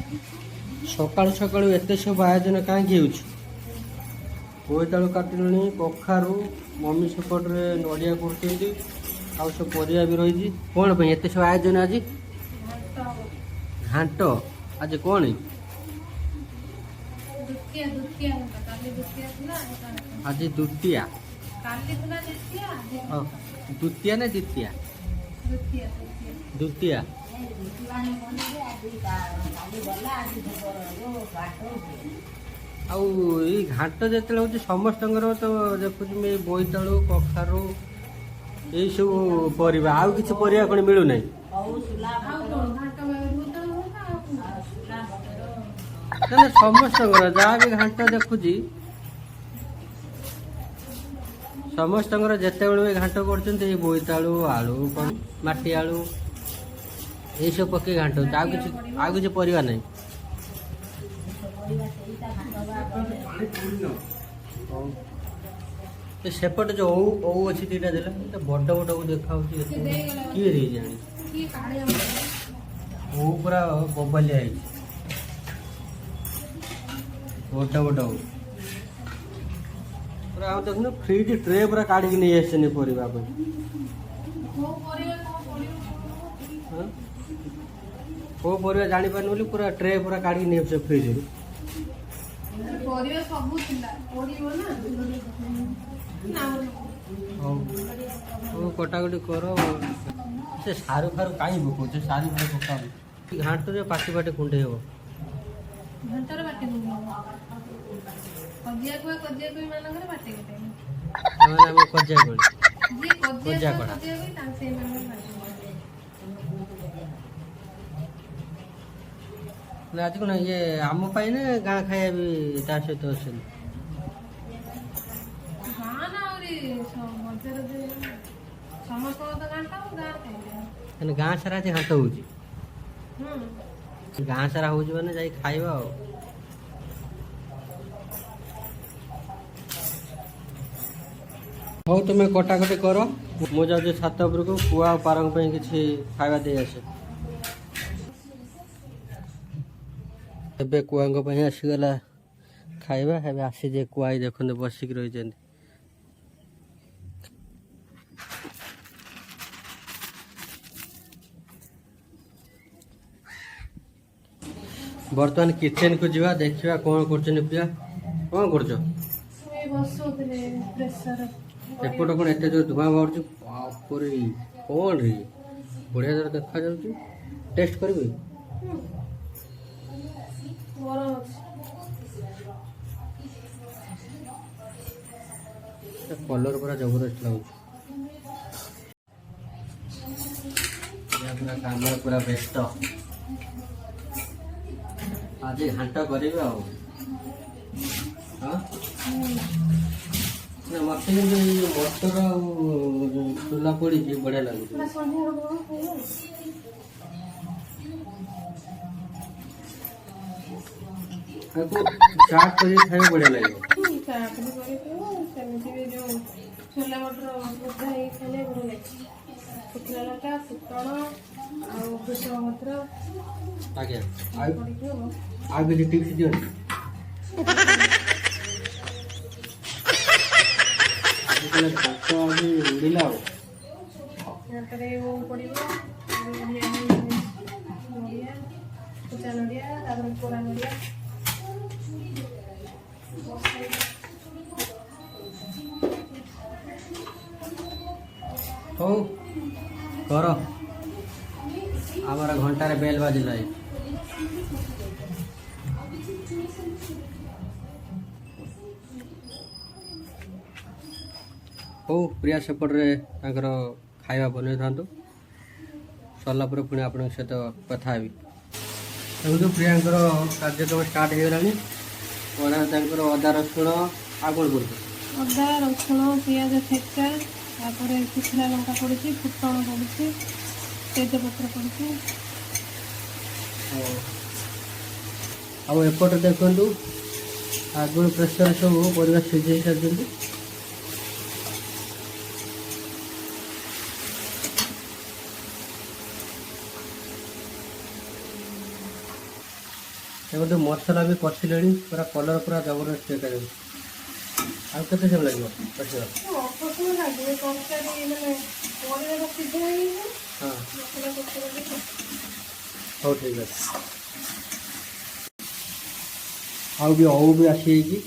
सकाळु सकाळु एते सब आयोजन कहीं हो बोईतालु काटिलुणी कखारू मम्मी सेपटे नड़िया कर आउ सब परिया भी रही कौन पे एत सब आयोजन आज घाट आज कौन आज द्वितीया द्वितीया ना द्वितीया द्वितीया आई घाट जो हूँ समस्त तो देखुच बोईतालु कखारू यही सब परिवा आउ किसी परिया कौन मिलू ना समस्त जहाँ भी घाट देखुची समस्त जिते बड़े घाट कर बोईतालु आलू माटी आलू यही सब पकई घाट आउ किसी परिवा नहीं सेपटे जो ओ अच्छी दीटा देला बड़ बड़ को देखा किए रही जानी ओ पूरा बबालिया बड़ बड़ पूरा आप देखो फ्रिज ट्रे पूरा काढ़ नहीं आसनी परिवा को परिवा जानी पारन बोली पूरा ट्रे पूरा काढ़ नहीं आस फ्रिज कटाकटी कर से सारू फारू कहीं पकाऊ सारू फारू पका घाट तो पाटी पाटी कुंडे हे आज कौन ये आम पाई ना गाँ खाया भी ता सहित अच्छे गाँ सारा आज घाट हो गाँ सारा हो जा खाइबा हो तुम्हें कटाकटी कर मु जाऊँ छात उपरक कुआ पारंग किसी खावा दे आसे कुआ आसीगला खाइबा आसी जे कुआ देखते बसिक रही बर्तमान किचन को जीवा देखा कौन कर प्रिया कौन कर सेपट कौन एत जो धुआं बाहर कौन रे बढ़िया जरा देखा जाऊँ टेस्ट करी कलर पूरा जबरदस्त लगुच काम पूरा व्यस्त आज घाट करें मत मटर चूला पड़ी बढ़िया लगे चाट कर खाए बढ़िया लगे छोला मटर शुखला लଙ୍କା फुटण भृषंग पत्र आगे आगे टिप्स दियो उड़िला कचा नड़िया पोड़ा नड़िया हो कर आमर घंटार बेल बाजिला हो प्रिया सेपटे खाଇବା बन था सरला पुणी आपण सहित कथा देखो प्रियांकर कार्यक्रम स्टार्ट हो गला अदा रसुण आ कौन कर अदा रसुण पियाज छेचा शुखला लंका पड़ी फुटण पड़ी तेजपत्र पड़ी आएपटे देखु आगु प्रेसर सब परिवार सीझे सारी ଏବେ ତ ମସଲା ବି କଷିଲେଣି ପୁରା କଲର୍ ପୁରା ଜବରଦସ୍ତ ଦେଖାଯାଉଛି। ଆଉ କେତେ ସମୟ ଲାଗିବ କଷିବା? ଅଳ୍ପ ସମୟ ଲାଗିବ ତରକାରୀ ମାନେ ପରିବା ସିଝା ହେଇନି ହଁ ମସଲା କଷିବା। ହଉ ଠିକ୍ ଅଛି। ଆଉ ବି ଅଉ ବି ଆସିଯାଇଛି,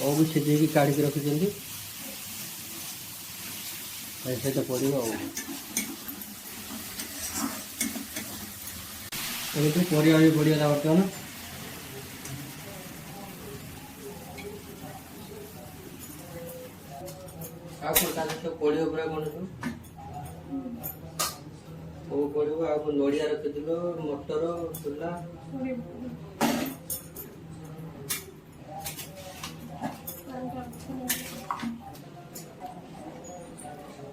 ଅଉ ବି ସିଝେଇକି କାଢ଼ିକି ରଖିଛନ୍ତି, ସହିତ ପଡ଼ିବ ଆଉ। ଏମିତି ପରିବା ବି ପଡ଼ିଗଲା ବର୍ତ୍ତମାନ। ଆଉ କ'ଣ ତାହେଲେ ସବୁ ପଡ଼ିବ ପୁରା କ'ଣ ସବୁ ପଡ଼ିବ। ଆଉ କ'ଣ ନଡ଼ିଆ ରଖିଥିଲ, ମଟର, ସୋଲା।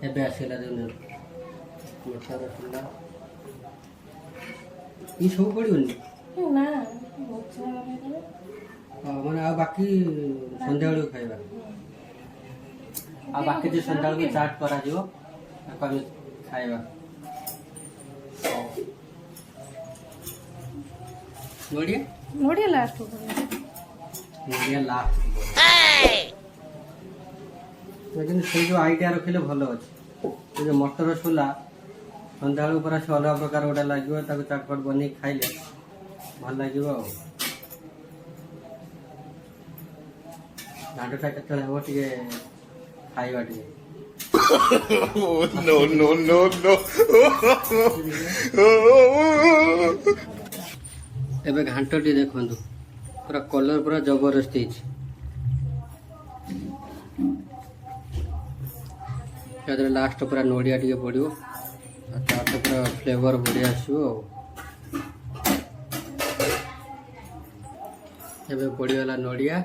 ଏବେ ଆସିଲା ଯେଉଁ ମଟର, ସୋଲା ଏ ସବୁ ପଡ଼ିବନି ନା ମାନେ ଆଉ ବାକି ସନ୍ଧ୍ୟାବେଳକୁ ଖାଇବା। ଆଉ ବାକି ଯେଉଁ ସନ୍ଧ୍ୟାବେଳକୁ ଚାଟ୍ କରାଯିବ ତାକୁ ଆମେ ଖାଇବା। ନଡ଼ିଆ ନଡ଼ିଆ ଲାଷ୍ଟ ନଡ଼ିଆ ଲାଷ୍ଟ କିନ୍ତୁ ସେଇ ଯେଉଁ ଆଇଡ଼ିଆ ରଖିଲେ ଭଲ ଅଛି। ସେ ଯେଉଁ ମଟର ସୋଲା ସନ୍ଧ୍ୟାବେଳକୁ ପୁରା ସେ ଅଲଗା ପ୍ରକାର ଗୋଟେ ଲାଗିବ, ତାକୁ ଚାଟପଟ ବନେଇକି ଖାଇଲେ ଭଲ ଲାଗିବ। ଆଉ ଘାଣ୍ଟଟା କେତେବେଳେ ହେବ ଟିକେ ଖାଇବା ଟିକେ। ଏବେ ଘାଣ୍ଟଟି ଦେଖନ୍ତୁ ପୁରା କଲର୍ ପୁରା ଜବରଦସ୍ତ ହେଇଛି। ତାଦେହରେ ଲାଷ୍ଟ ପୁରା ନଡ଼ିଆ ଟିକେ ପଡ଼ିବ, ଆଉ ତାପରେ ପୁରା ଫ୍ଲେଭର୍ ବଢ଼ିଆ ଆସିବ। ଆଉ ଏବେ ପଡ଼ିଗଲା ନଡ଼ିଆ।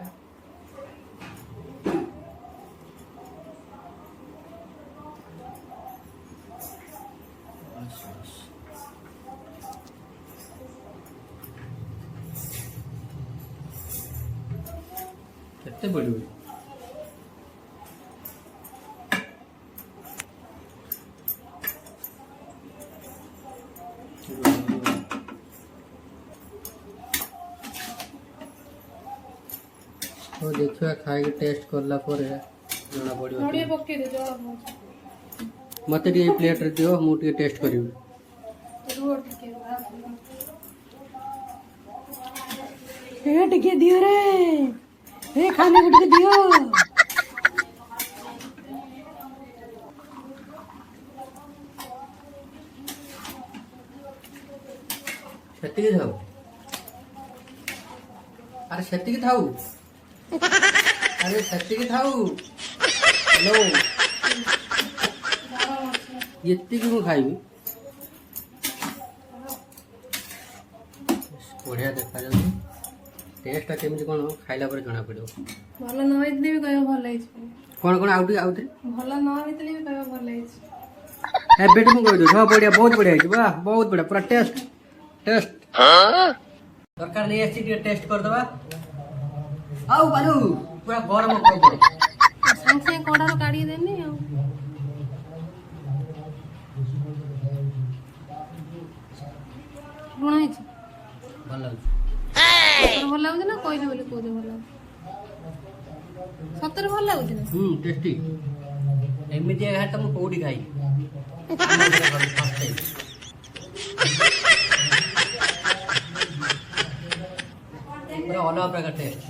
କେତେ ପଡ଼ିବ? ହଉ ଦେଖିବା ଖାଇକି ଟେଷ୍ଟ କଲା ପରେ ଜଣା ପଡ଼ିବ। ନଡ଼ିଆ ପକେଇଦେ ଜଳ ମୋତେ ଟିକେ ଏ ପ୍ଲେଟ୍ରେ ଦିଅ, ମୁଁ ଟିକେ ଟେଷ୍ଟ କରିବି। ଟିକେ ଦିଅ ରେ, ଖାନାକୁ ଟିକେ ଦିଅ। ସେତିକି ଥାଉ, ଆରେ ସେତିକି ଥାଉ, ଆରେ ସେତିକି ଥାଉ। ହ୍ୟାଲୋ, ଏତିକି ମୁଁ ଖାଇବି। ବଢ଼ିଆ ଦେଖାଯାଉଛି। ଟେଷ୍ଟଟା କେମିତି କ'ଣ ଖାଇଲା ପରେ ଜଣା ପଡ଼ିବ। ଭଲ ନ ହେଇଥିଲେ ବି କହିବ ଭଲ ହେଇଛି। କ'ଣ କ'ଣ ଆଉ ଟିକେ ଆଉଥରେ ଭଲ ନ ହେଇଥିଲେ ବି କହିବ ଭଲ ହେଇଛି। ଏବେଠୁ ମୁଁ କହିଦେଉଛି। ହଁ ବଢ଼ିଆ, ବହୁତ ବଢ଼ିଆ ହେଇଛି। ବାହ ବହୁତ ବଢ଼ିଆ, ପୁରା ଟେଷ୍ଟ ଟେଷ୍ଟ। ଦରକାର ନେଇ ଆସିଛି, ଟିକେ ଟେଷ୍ଟ କରିଦେବା। ଆଉ ବାଲୁ ପୁରା ଗରମ ପ୍ରବଳ। ସାଙ୍ଗେ ସାଙ୍ଗେ କଡ଼ାରୁ କାଢ଼ିକି ଦେନି ଆଉ। ଲୁଣ ହେଇଛି? ଭଲ ଲାଗୁଛି। ଭଲ ଲାଗୁଛି ନା କହିଲି ବୋଲି କହୁଛି ଭଲ ଲାଗୁଛି? ସତରେ ଭଲ ଲାଗୁଛି ନା? ଟେଷ୍ଟି। ଏମିତି ଘାଟ ମୁଁ କୋଉଠି ଖାଇ ପୁରା ଅଲଗା ପ୍ରକାର ଟେଷ୍ଟ।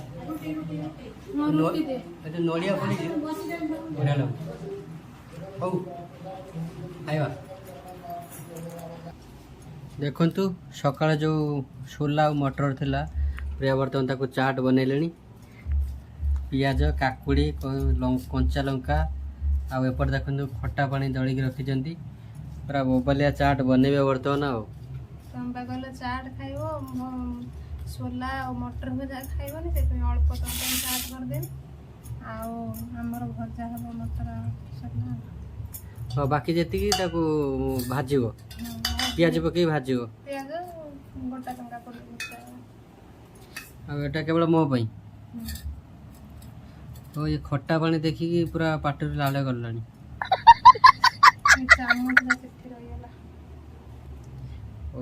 ନଡ଼ିଆ ପଡ଼ିଛି, ବଢ଼ିଆ ଲାଗୁଛି। ହଉ ଖାଇବା। ଦେଖନ୍ତୁ ସକାଳେ ଯେଉଁ ସୋଲା ଆଉ ମଟର ଥିଲା, ପ୍ରିୟା ବର୍ତ୍ତମାନ ତାକୁ ଚାଟ୍ ବନେଇଲେଣି। ପିଆଜ, କାକୁଡ଼ି, କଞ୍ଚା ଲଙ୍କା, ଆଉ ଏପଟେ ଦେଖନ୍ତୁ ଖଟା ପାଣି ଦଳିକି ରଖିଛନ୍ତି। ପୁରା ବୋବାଲିଆ ଚାଟ୍ ବନେଇବେ ବର୍ତ୍ତମାନ। ଆଉ ତମେ ବା କହିଲ ଚାଟ୍ ଖାଇବ, ସୋଲା ଆଉ ମଟର ଭଜା ଖାଇବନି, ସେଥିପାଇଁ ଅଳ୍ପ ତମ ପାଇଁ ଚାଟ୍ କରିଦେବି। ଆଉ ଆମର ଭଜା ହେବ ମଟର ସୋଲା। ହଁ ବାକି ଯେତିକି ତାକୁ ଭାଜିବ, ପିଆଜ ପକେଇ ଭାଜିବ। ପିଆଜ ଗୋଟା ଟଙ୍କା ପଡ଼ିବ। ଆଉ ଏଇଟା କେବଳ ମୋ ପାଇଁ। ହଉ ଏ ଖଟା ପାଣି ଦେଖିକି ପୁରା ପାଟିରୁ ଲାଳ ଗଲାଣି।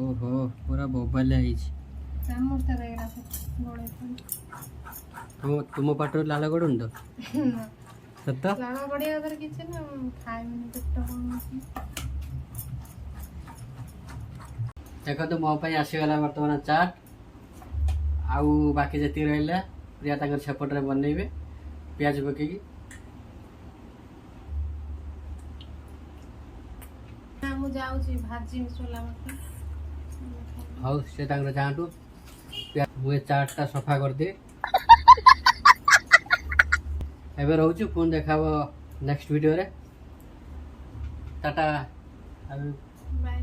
ଓହୋ ପୁରା ବୋବାଲିଆ ହେଇଛି। ଚାମଚଟା ଦେଇଗଲା ଗୋଳେଇ ତୁମ ପାଟରୁ ଲାଲ ଗଡୁନି ତ ନା ସତ? ଲାଳ ଗଡ଼ିଆ ଧର କିଛି ନା ଖାଇବିନି ପେଟ କମୁଛି। ଦେଖନ୍ତୁ ମୋ ପାଇଁ ଆସିଗଲା ବର୍ତ୍ତମାନ ଚାଟ୍। ଆଉ ବାକି ଯେତିକି ରହିଲା ପ୍ରିୟା ତାଙ୍କର ସେପଟରେ ବନେଇବେ ପିଆଜ ପକେଇକି। ନା ମୁଁ ଯାଉଛି ଭାଜିବି ସୋଲା ମଟର। ହଉ ସେ ତାଙ୍କର ଯାଆନ୍ତୁ, ମୁଁ ଏ ଚାଟ୍ଟା ସଫା କରିଦିଏ। ଏବେ ରହୁଛୁ, ପୁଣି ଦେଖା ହବ ନେକ୍ସଟ ଭିଡ଼ିଓରେ। ଟାଟା। ବାଏ।